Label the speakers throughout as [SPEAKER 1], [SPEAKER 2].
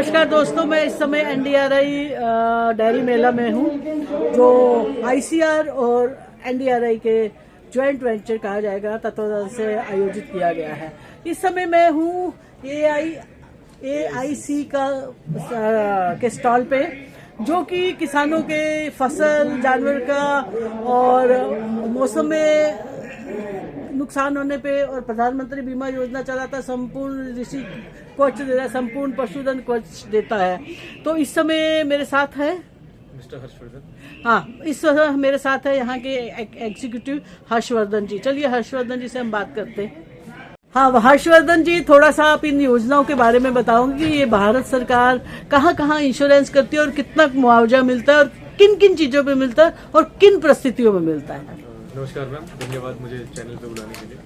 [SPEAKER 1] नमस्कार दोस्तों, मैं इस समय एनडीआरआई डेयरी मेला में हूँ, जो आईसीआर और एनडीआरआई के ज्वाइंट वेंचर कहा जाएगा तत्वाधान से आयोजित किया गया है। इस समय मैं हूँ एआईसी के स्टॉल पे, जो कि किसानों के फसल जानवर का और मौसम में नुकसान होने पे और प्रधानमंत्री बीमा योजना चलाता, संपूर्ण ऋषि कवच देता है, संपूर्ण पशुधन कवच देता है। तो इस समय मेरे साथ है
[SPEAKER 2] मिस्टर हर्षवर्धन।
[SPEAKER 1] हाँ, इस समय मेरे साथ है यहाँ के एग्जीक्यूटिव हर्षवर्धन जी। चलिए हर्षवर्धन जी से हम बात करते हैं। हाँ हर्षवर्धन जी, थोड़ा सा आप इन योजनाओं के बारे में बताओगे कि ये भारत सरकार कहाँ कहाँ इंश्योरेंस करती है और कितना मुआवजा मिलता है और किन किन चीजों पे मिलता है और किन परिस्थितियों में मिलता है।
[SPEAKER 2] नमस्कार मैम, धन्यवाद मुझे चैनल पे बुलाने के लिए।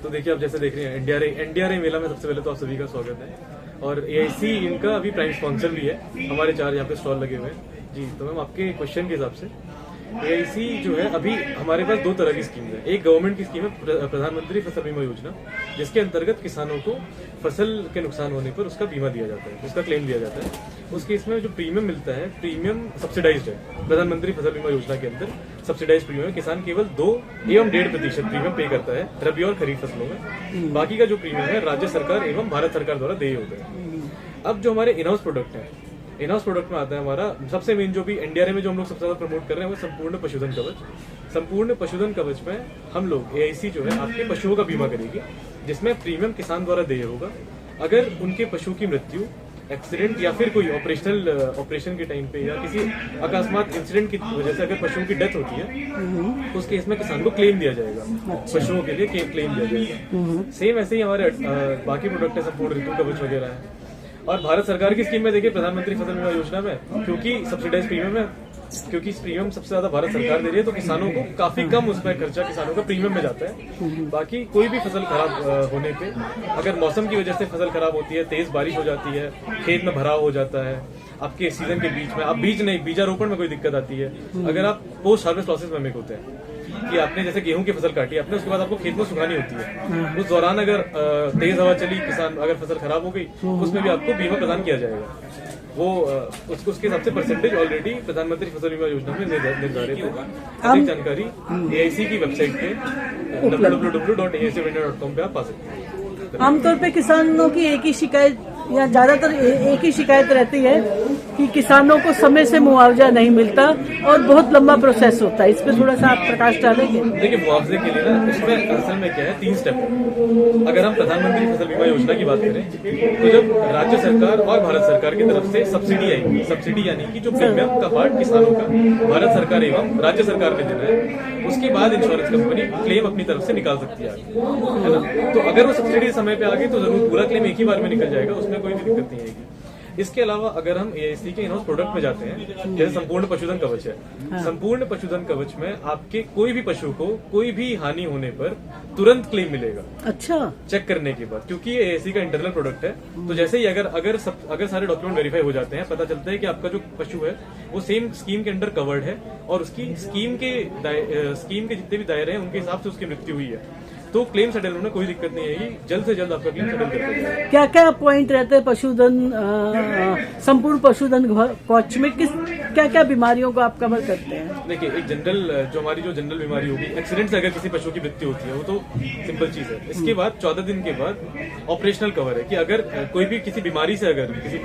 [SPEAKER 2] तो देखिए, आप जैसे देख रहे हैं एनडीआरआई मेला में सबसे पहले तो आप सभी का स्वागत है। और एआईसी इनका अभी प्राइम स्पॉन्सर भी है, हमारे 4 यहाँ पे स्टॉल लगे हुए हैं जी। तो मैम, आपके क्वेश्चन के हिसाब से एआईसी जो है, अभी हमारे पास 2 तरह की स्कीम है। एक गवर्नमेंट की स्कीम है प्रधानमंत्री फसल बीमा योजना, जिसके अंतर्गत किसानों को फसल के नुकसान होने पर उसका बीमा दिया जाता है, उसका क्लेम दिया जाता है। उसके इसमें जो प्रीमियम मिलता है, प्रीमियम सब्सिडाइज्ड है। प्रधानमंत्री फसल बीमा योजना के अंदर सब्सिडाइज प्रीमियम किसान केवल 2 एवं 1.5% प्रीमियम पे करता है रबी और खरीफ फसलों में। बाकी का जो प्रीमियम है राज्य सरकार एवं भारत सरकार द्वारा देय होता है। अब जो हमारे इन हाउस प्रोडक्ट है, इन हाउस प्रोडक्ट में आता है हमारा सबसे मेन, जो भी एनडीआरआई में जो हम लोग सबसे ज्यादा प्रमोट कर रहे हैं, वो संपूर्ण पशुधन कवच। संपूर्ण पशुधन कवच में हम लोग एआईसी जो है आपके पशुओं का बीमा करेगी, जिसमें प्रीमियम किसान द्वारा देय होगा। अगर उनके पशु की मृत्यु, एक्सीडेंट या फिर कोई ऑपरेशन के टाइम पे या किसी अकस्मात इंसिडेंट की वजह से अगर पशुओं की डेथ होती है, उस केस में किसान को क्लेम दिया जाएगा। पशुओं के लिए क्लेम दिया जाएगा। सेम ऐसे ही हमारे बाकी प्रोडक्ट है, संपूर्ण ऋतु कवच वगैरह है। और भारत सरकार की स्कीम में देखिए, प्रधानमंत्री फसल बीमा योजना में क्योंकि सब्सिडाइज प्रीमियम है, क्योंकि प्रीमियम सबसे ज्यादा भारत सरकार दे रही है, तो किसानों को काफी कम उसमें खर्चा किसानों का प्रीमियम में जाता है। बाकी कोई भी फसल खराब होने पे, अगर मौसम की वजह से फसल खराब होती है, तेज बारिश हो जाती है, खेत में भराव हो जाता है, आपके सीजन के बीच में आप बीजारोपण में कोई दिक्कत आती है, अगर आप पोस्ट हार्वेस्ट लॉसेस में होते हैं कि आपने जैसे गेहूं की फसल काटी आपने, उसके बाद आपको खेत में सुखानी होती है, उस दौरान अगर तेज हवा चली, किसान अगर फसल खराब हो गई, उसमें भी आपको बीमा प्रदान किया जाएगा। वो उसके हिसाब से परसेंटेज ऑलरेडी प्रधानमंत्री फसल बीमा योजना में निर्धारित होगा। अधिक जानकारी एआईसी की वेबसाइट पे www.aicvendor.com पे आप पा सकते हैं।
[SPEAKER 1] आमतौर पे किसानों की एक ही शिकायत या ज्यादातर एक ही शिकायत रहती है कि किसानों को समय से मुआवजा नहीं मिलता और बहुत लंबा प्रोसेस होता है। इस पे थोड़ा सा आप प्रकाश डालेंगे?
[SPEAKER 2] देखिए, मुआवजे के लिए ना, इसमें असल में क्या है, 3 स्टेप है। अगर हम प्रधानमंत्री फसल बीमा योजना की बात करें, तो जब राज्य सरकार और भारत सरकार की तरफ से सब्सिडी आएगी, सब्सिडी यानी कि जो प्रीमियम का पार्ट किसानों का भारत सरकार एवं राज्य सरकार ने देना है, उसके बाद इंश्योरेंस कंपनी क्लेम अपनी तरफ से निकाल सकती है ना। तो अगर वो सब्सिडी समय पे आ गई तो जरूर पूरा क्लेम एक ही बार में निकल जाएगा, उसमें कोई भी दिक्कत नहीं आएगी। इसके अलावा अगर हम एआईसी के इन हाउस प्रोडक्ट में जाते हैं, जैसे संपूर्ण पशुधन कवच है, संपूर्ण पशुधन कवच में आपके कोई भी पशु को कोई भी हानि होने पर तुरंत क्लेम मिलेगा।
[SPEAKER 1] अच्छा,
[SPEAKER 2] चेक करने के बाद, क्योंकि ये एआईसी का इंटरनल प्रोडक्ट है। तो जैसे ही अगर सारे डॉक्यूमेंट वेरीफाई हो जाते हैं, पता चलता है कि आपका जो पशु है वो सेम स्कीम के अंडर कवर्ड है और उसकी स्कीम के जितने भी दायरे हैं उनके हिसाब से उसकी मृत्यु हुई है, तो क्लेम सेटल होने में कोई दिक्कत नहीं आएगी। जल्द से जल्द आपका क्लेम सेटल कर दिया जाएगा।
[SPEAKER 1] क्या क्या पॉइंट रहते हैं पशुधन संपूर्ण पशुधन कवच में? क्या क्या बीमारियों को आप कवर करते हैं?
[SPEAKER 2] देखिए, एक हमारी जो जनरल बीमारी होगी, एक्सीडेंट से अगर किसी पशु की मृत्यु होती है, वो तो सिंपल चीज है। इसके बाद 14 दिन के बाद ऑपरेशनल कवर है कि अगर कोई भी किसी बीमारी से अगर किसी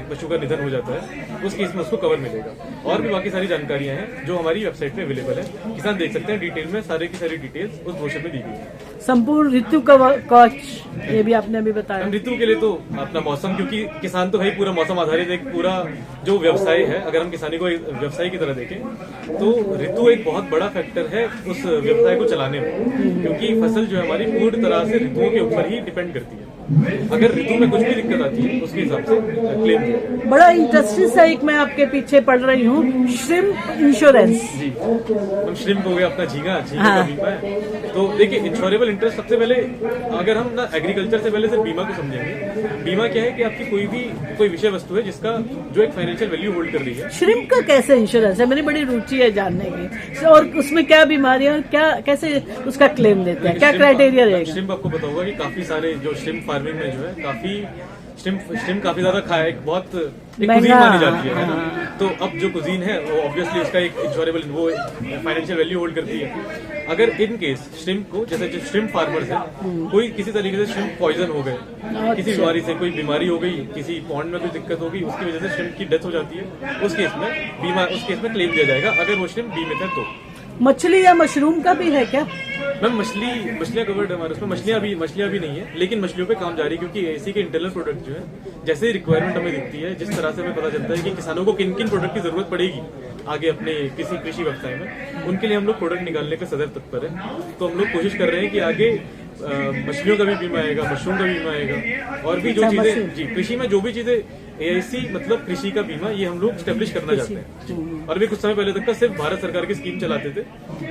[SPEAKER 2] पशु का निधन हो जाता है, उस केस में उसको कवर मिलेगा। और भी बाकी सारी जानकारियां हैं जो हमारी वेबसाइट पे अवेलेबल है, किसान देख सकते हैं डिटेल में, सारी की सारी डिटेल्स उस ब्रोशर में दी गई है।
[SPEAKER 1] संपूर्ण ऋतु कवच, ये भी आपने अभी बताया।
[SPEAKER 2] ऋतु के लिए तो अपना मौसम, क्योंकि किसान तो भाई पूरा मौसम आधारित एक पूरा जो व्यवसाय है, अगर हम किसानी को एक व्यवसाय की तरह देखें, तो ऋतु एक बहुत बड़ा फैक्टर है उस व्यवसाय को चलाने में, क्योंकि फसल जो है हमारी पूरी तरह से ऋतुओं के ऊपर ही डिपेंड करती है। अगर ऋतु में कुछ भी दिक्कत आती है, उसके हिसाब से क्लेम किया जाएगा।
[SPEAKER 1] बड़ा इंटरेस्टिंग सा एक मैं आपके पीछे पढ़ रही हूँ, श्रिम्प इंश्योरेंस।
[SPEAKER 2] जी, हम श्रिम्प हो गया, अपना झींगा का बीमा है। तो देखिए, इंश्योरेबल इंटरेस्ट सबसे पहले, अगर हम ना एग्रीकल्चर से पहले सिर्फ बीमा को समझेंगे, बीमा क्या है कि आपकी कोई विषय वस्तु है जिसका जो एक फाइनेंशियल वैल्यू होल्ड कर रही है।
[SPEAKER 1] श्रिम्प का कैसे इंश्योरेंस है? मेरी बड़ी रुचि है जानने की, और उसमें क्या बीमारियां, क्या कैसे उसका क्लेम देते हैं, क्या क्राइटेरिया रहेगा?
[SPEAKER 2] श्रिम्प आपको पता होगा कि काफी सारे जो श्रिम्प फार्मिंग में जो है काफी स्ट्रिम काफी ज्यादा खाया, बहुत एक
[SPEAKER 1] महंगा,
[SPEAKER 2] कुजीन मानी जाती है ना।
[SPEAKER 1] हाँ।
[SPEAKER 2] तो अब जो कुजीन है वो ऑब्वियसली इसका एक इंश्योरेबल वो फाइनेंशियल वैल्यू होल्ड करती है। अगर इन केस श्रिम्प को, जैसे जो श्रिम्प फार्मर्स है, कोई किसी तरीके से श्रिम्प पॉइजन हो गए, किसी बीमारी से कोई बीमारी हो गई, किसी पॉन्ड में कोई दिक्कत हो गई, उसकी वजह से श्रिम्प की डेथ हो जाती है, उस केस में क्लेम दिया जाएगा अगर वो श्रिम्प बीमित है तो।
[SPEAKER 1] मछली या मशरूम का भी है क्या?
[SPEAKER 2] मैम मछलियाँ कवर्ड है हमारे उसमें, मछलियाँ भी नहीं है, लेकिन मछलियों पे काम जारी है क्योंकि एसी के इंटरनल प्रोडक्ट जो है, जैसे रिक्वायरमेंट हमें दिखती है, जिस तरह से हमें पता चलता है कि किसानों को किन किन प्रोडक्ट की जरूरत पड़ेगी आगे अपने किसी कृषि व्यवसाय में, उनके लिए हम लोग प्रोडक्ट निकालने का सदैव तत्पर है। तो हम लोग कोशिश कर रहे हैं कि आगे मछलियों का भी बीमा आएगा, मशरूम का भी बीमा आएगा, और भी जो चीजें जी कृषि में जो भी चीजें एआईसी मतलब कृषि का बीमा, ये हम लोग स्टेब्लिश करना चाहते हैं। और भी कुछ समय पहले तक का सिर्फ भारत सरकार की स्कीम चलाते थे,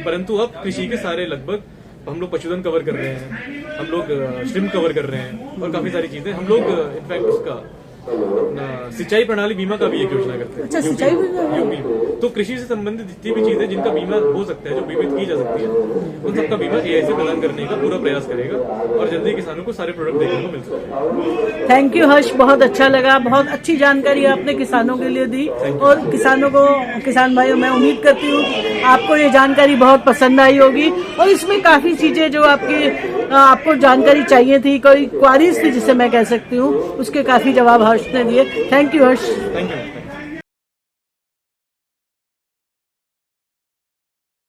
[SPEAKER 2] परंतु अब कृषि के सारे लगभग हम लोग पशुधन कवर कर रहे हैं, हम लोग श्रिम्प कवर कर रहे हैं, और काफी सारी चीजें हम लोग इनफैक्ट उसका सिंचाई प्रणाली बीमा का भी एक योजना करते हैं।
[SPEAKER 1] अच्छा, सिंचाई
[SPEAKER 2] यूपी में। तो कृषि से संबंधित जितनी भी चीजें जिनका बीमा हो सकता है, जो बीमित की जा सकती है, उन सबका बीमा एआईसी प्रदान करने का पूरा प्रयास करेगा, और जल्दी किसानों को सारे प्रोडक्ट देखने को मिल सकेगा।
[SPEAKER 1] थैंक यू हर्ष, बहुत अच्छा लगा, बहुत अच्छी जानकारी आपने किसानों के लिए दी, और किसान भाइयों, मैं उम्मीद करती हूँ आपको ये जानकारी बहुत पसंद आई होगी, और इसमें काफी चीजें जो आपको जानकारी चाहिए थी, कोई क्वारीज थी जिसे मैं कह सकती हूँ, उसके काफी जवाब हर्ष ने दिए। Thank you Harsh.
[SPEAKER 2] Thank you.